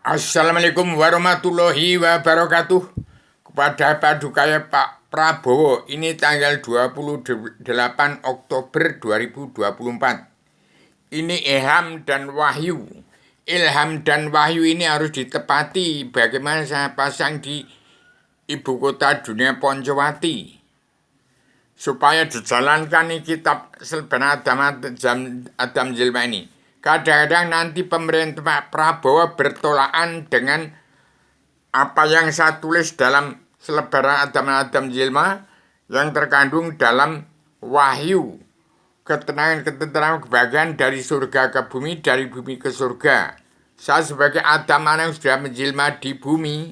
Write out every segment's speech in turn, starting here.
Assalamualaikum warahmatullahi wabarakatuh. Kepada Padukaya Pak Prabowo, ini tanggal 28 Oktober 2024. Ini ilham dan wahyu. Ilham dan wahyu ini harus ditepati bagaimana saya pasang di ibu kota dunia Poncowati. Supaya dijalankan ini kitab Selben Adam Jilma ini. Kadang-kadang nanti pemerintah Pak Prabowo bertolakan dengan apa yang saya tulis dalam selebaran Adam Jilma yang terkandung dalam wahyu, ketenangan, kebahagiaan dari surga ke bumi, dari bumi ke surga. Saya sebagai Adam yang sudah menjelma di bumi,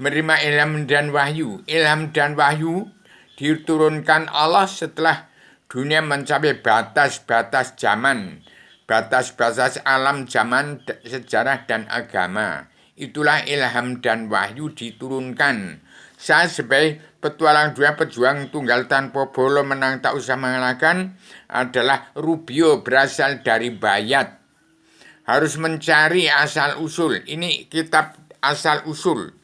menerima ilham dan wahyu. Ilham dan wahyu diturunkan Allah setelah dunia mencapai batas-batas zaman, batas-batas alam, zaman, sejarah, dan agama. Itulah ilham dan wahyu diturunkan. Saya sebagai petualang dunia, pejuang tunggal tanpa bolo, menang tak usah mengalahkan, adalah Rubio, berasal dari Bayat. Harus mencari asal-usul. Ini kitab asal-usul.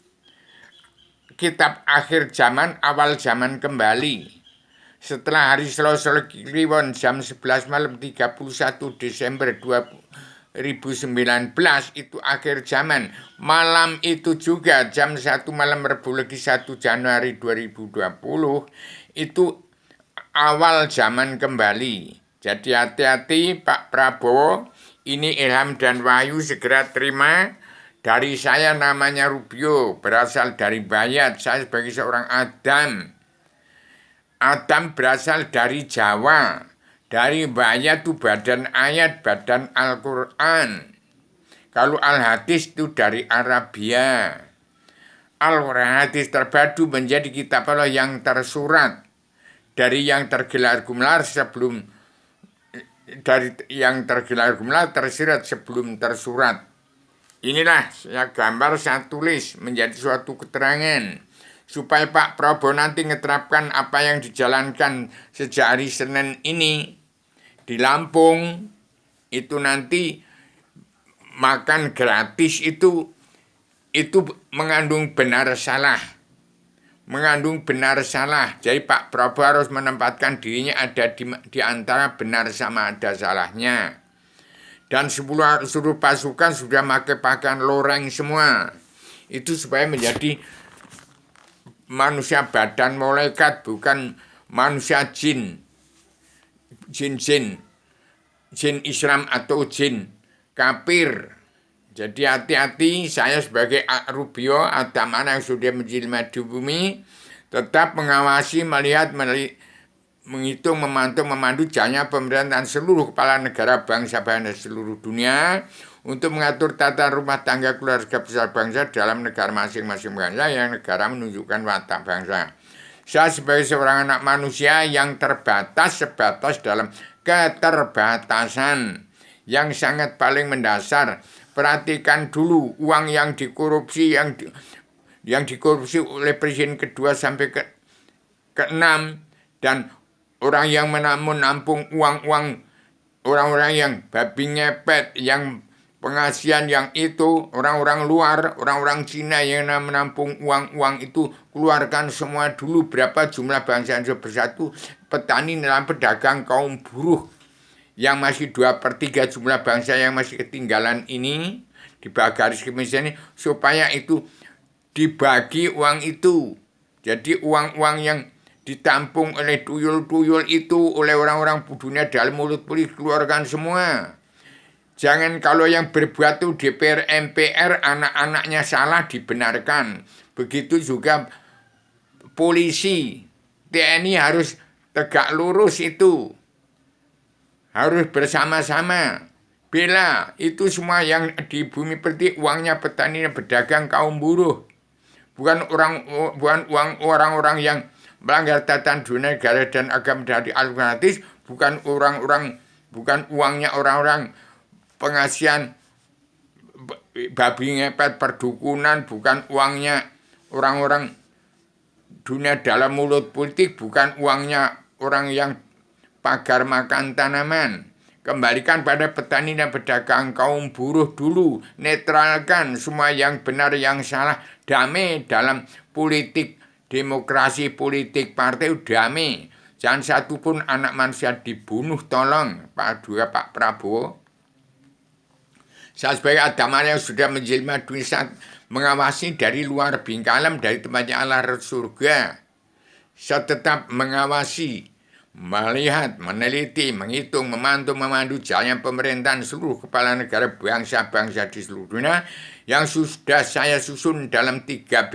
Kitab akhir zaman, awal zaman kembali. Setelah hari Selasa Kliwon jam 11 malam 31 Desember 2019 itu akhir zaman. Malam itu juga jam 1 malam Rabu lagi 1 Januari 2020 itu awal zaman kembali. Jadi hati-hati Pak Prabowo, ini ilham dan wahyu segera terima. Dari saya namanya Rubio, berasal dari Bayat. Saya sebagai seorang Adam. Adam berasal dari Jawa. Dari Bayat itu badan ayat, badan Al-Quran. Kalau Al-Hadis itu dari Arabia. Al-Hadis terpadu menjadi kitab Allah yang tersurat. Dari yang tergelar-gelar sebelum, dari yang tergelar-gelar tersirat sebelum tersurat. Inilah saya gambar, saya tulis menjadi suatu keterangan supaya Pak Prabowo nanti ngeterapkan apa yang dijalankan sejak hari Senin ini di Lampung. Itu nanti makan gratis itu mengandung benar salah. Mengandung benar salah. Jadi Pak Prabowo harus menempatkan dirinya ada di antara benar sama ada salahnya. Dan seluruh pasukan sudah pakai pakaian loreng semua. Itu supaya menjadi manusia badan malaikat, bukan manusia jin. Jin Islam atau jin kafir. Jadi hati-hati, saya sebagai Rubio, Adam yang sudah menjelma di bumi, tetap mengawasi, melihat, menghitung, memantau, memandu jalannya pemerintahan seluruh kepala negara bangsa-bangsa seluruh dunia untuk mengatur tata rumah tangga keluarga besar bangsa dalam negara masing-masing bangsa yang negara menunjukkan watak bangsa. Saya sebagai seorang anak manusia yang terbatas sebatas dalam keterbatasan yang sangat paling mendasar. Perhatikan dulu uang yang dikorupsi, yang dikorupsi oleh presiden kedua sampai ke-6 dan orang yang menampung uang-uang orang-orang yang babi ngepet, yang pengasihan yang itu, orang-orang luar, orang-orang Cina yang menampung uang-uang itu, keluarkan semua dulu berapa jumlah bangsa Indonesia bersatu, petani, nelayan, pedagang, kaum buruh, yang masih 2/3 jumlah bangsa yang masih ketinggalan ini, dibagi garis kemiskinan ini, supaya itu dibagi uang itu. Jadi uang-uang yang ditampung oleh tuyul-tuyul itu oleh orang-orang dunia dalam mulut pulih, keluarkan semua. Jangan kalau yang berbuat itu DPR, MPR, anak-anaknya salah dibenarkan. Begitu juga polisi, TNI harus tegak lurus itu. Harus bersama-sama. Bela itu semua yang di bumi perti uangnya petani, pedagang, kaum buruh. Bukan uang orang-orang yang melanggar tatanan dunia, negara dan agama dari Al-Quran, bukan uangnya orang-orang pengasihan babi ngepet perdukunan, bukan uangnya orang-orang dunia dalam mulut politik, bukan uangnya orang yang pagar makan tanaman. Kembalikan pada petani dan pedagang, kaum buruh dulu. Netralkan semua yang benar, yang salah. Damai dalam politik, demokrasi, politik partai, damai. Jangan satu pun anak manusia dibunuh, tolong. Pak Prabowo. Saya sebagai agama yang sudah menjelma dunia mengawasi dari luar bingkalam, dari tempatnya Allah surga. Saya tetap mengawasi, melihat, meneliti, menghitung, memandu jalannya pemerintahan seluruh kepala negara bangsa-bangsa di seluruh dunia yang sudah saya susun dalam 3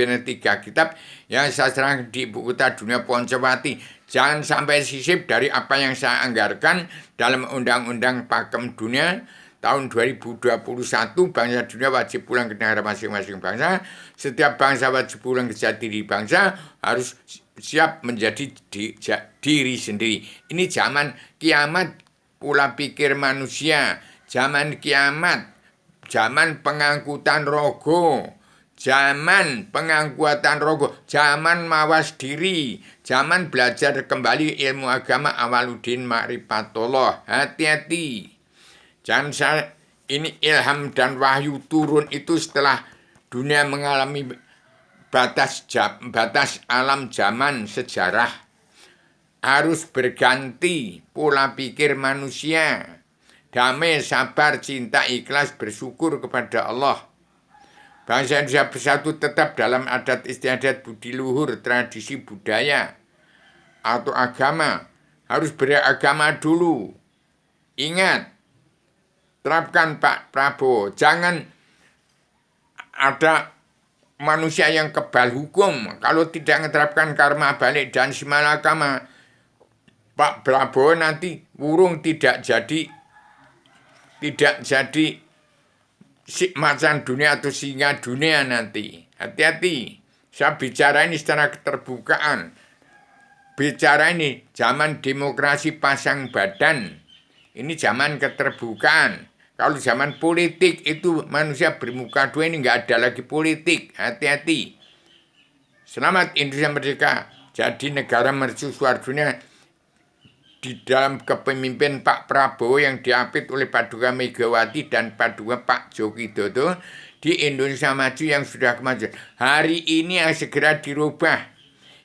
kitab yang saya serahkan di Ibu Kota Dunia Poncewati. Jangan sampai sisip dari apa yang saya anggarkan dalam Undang-Undang Pakem Dunia tahun 2021. Bangsa dunia wajib pulang ke negara masing-masing bangsa. Setiap bangsa wajib pulang ke jati diri bangsa, harus siap menjadi diri sendiri. Ini zaman kiamat pola pikir manusia, zaman kiamat, zaman pengangkutan rogo, zaman pengangkutan rogo, zaman mawas diri, zaman belajar kembali ilmu agama Awaluddin Ma'rifatullah. Hati-hati. Jangan ini ilham dan wahyu turun itu setelah dunia mengalami batas alam zaman sejarah. Harus berganti pola pikir manusia. Damai, sabar, cinta, ikhlas, bersyukur kepada Allah. Bangsa Indonesia bersatu tetap dalam adat istiadat budi luhur, tradisi budaya, atau agama. Harus beragama dulu. Ingat, terapkan Pak Prabowo. Jangan ada manusia yang kebal hukum. Kalau tidak menerapkan karma balik dan simalakama, Pak Prabowo nanti burung tidak jadi si macan dunia atau singa dunia nanti. Hati-hati. Saya bicara ini secara keterbukaan. Bicara ini zaman demokrasi pasang badan. Ini zaman keterbukaan. Kalau zaman politik itu manusia bermuka dua, ini nggak ada lagi politik. Hati-hati. Selamat Indonesia merdeka. Jadi negara mercusuar dunia di dalam kepemimpinan Pak Prabowo yang diapit oleh Paduka Megawati dan Paduka Pak Jokowi Widodo di Indonesia Maju yang sudah kemajuan. Hari ini yang segera dirubah.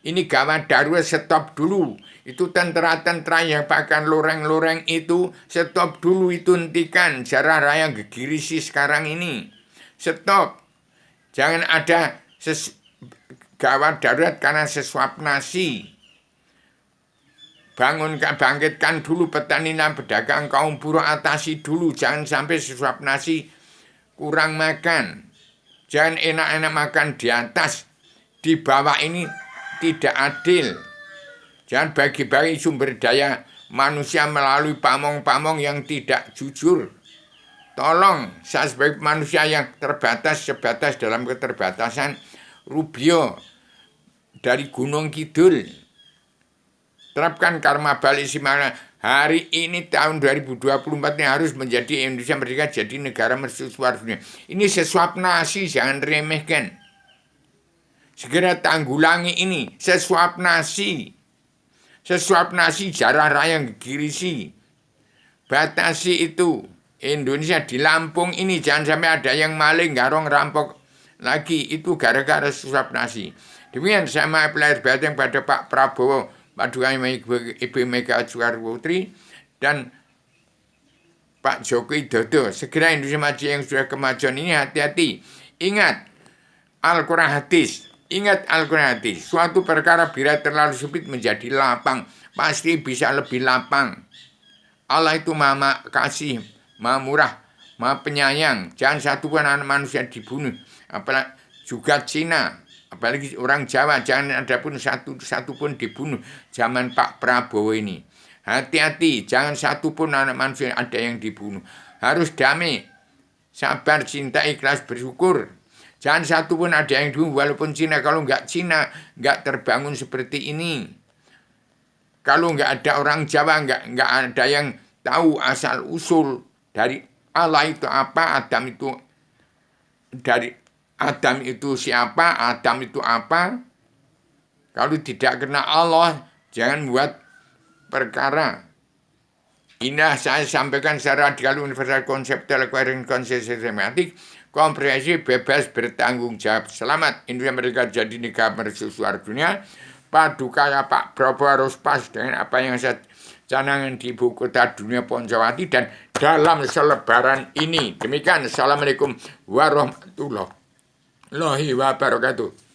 Ini gawat darurat, stop dulu. Itu tentara-tentara yang pakai loreng-loreng itu, stop dulu, itu hentikan. Jarah raya gegirisi sekarang ini. Stop. Jangan ada gawat darurat karena sesuap nasi. Bangkitkan dulu petani dan pedagang, kaum buruh atasi dulu. Jangan sampai sesuap nasi kurang makan. Jangan enak-enak makan di atas. Di bawah ini tidak adil. Jangan bagi-bagi sumber daya manusia melalui pamong-pamong yang tidak jujur. Tolong, saya sebagai manusia yang terbatas, sebatas dalam keterbatasan, Rubio dari Gunung Kidul. Terapkan karma balik simana. Hari ini tahun 2024 ini harus menjadi Indonesia merdeka, jadi negara mercusuar dunia. Ini sesuap nasi, jangan remehkan. Segera tanggulangi ini, sesuap nasi. Sesuap nasi, jarah raya gegirisi. Batasi itu. Indonesia di Lampung ini jangan sampai ada yang maling, garong, rampok lagi. Itu gara-gara sesuap nasi. Demikian sama pelajar batang pada Pak Prabowo, Paduka Ibu Megawati Soekarno Putri dan Pak Jokowi Widodo. Segera Indonesia Maju yang sudah kemajuan ini, hati-hati. Ingat Al-Quran hadis. Ingat Al-Quran hadis. Suatu perkara bila terlalu sempit menjadi lapang, pasti bisa lebih lapang. Allah itu maha kasih, maha murah, maha penyayang. Jangan satu pun anak manusia dibunuh. Apalagi juga Cina. Apalagi orang Jawa, jangan ada pun satu pun dibunuh zaman Pak Prabowo ini. Hati-hati, jangan satu pun anak manusia ada yang dibunuh. Harus damai, sabar, cinta, ikhlas, bersyukur. Jangan satu pun ada yang dibunuh, walaupun Cina. Kalau nggak Cina, nggak terbangun seperti ini. Kalau nggak ada orang Jawa, nggak ada yang tahu asal-usul dari Allah itu apa, Adam itu dari Adam itu siapa, Adam itu apa. Kalau tidak kena Allah, jangan buat perkara. Inilah saya sampaikan secara radikal universal konseptual koherent sistematik komprehensif bebas bertanggung jawab. Selamat Indonesia Merdeka jadi negara mercusuar dunia. Padukaya Pak Prabowo harus pas dengan apa yang saya canangkan di ibu kota dunia Poncowati dan dalam selebaran ini. Demikian. Assalamualaikum warahmatullahi wabarakatuh.